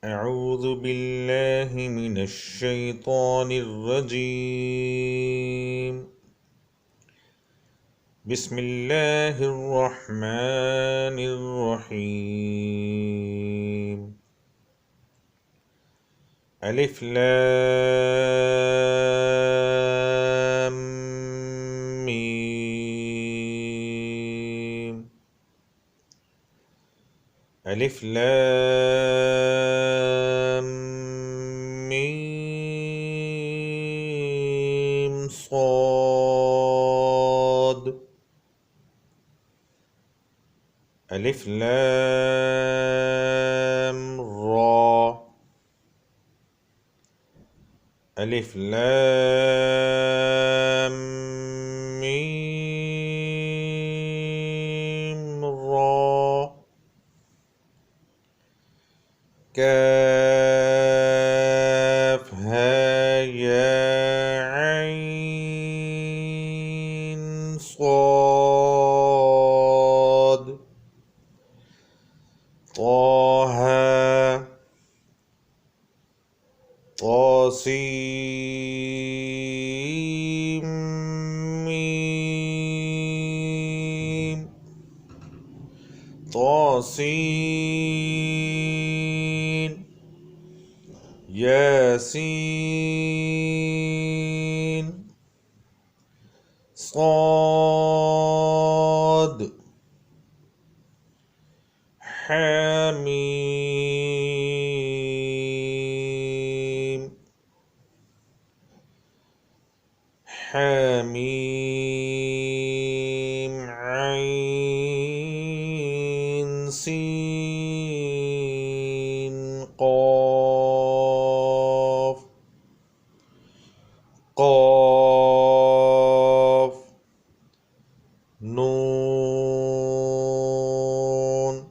أعوذ بالله من الشيطان الرجيم. بسم الله الرحمن الرحيم. ألف لام ميم. ألف لام ميم صاد. ألف لام را. ألف لام ميم را. كاف ها يا عين صاد. طه طاسيم ميم. طاسين ياسين صاد حميم. حميم عين سين قاف. قاف نون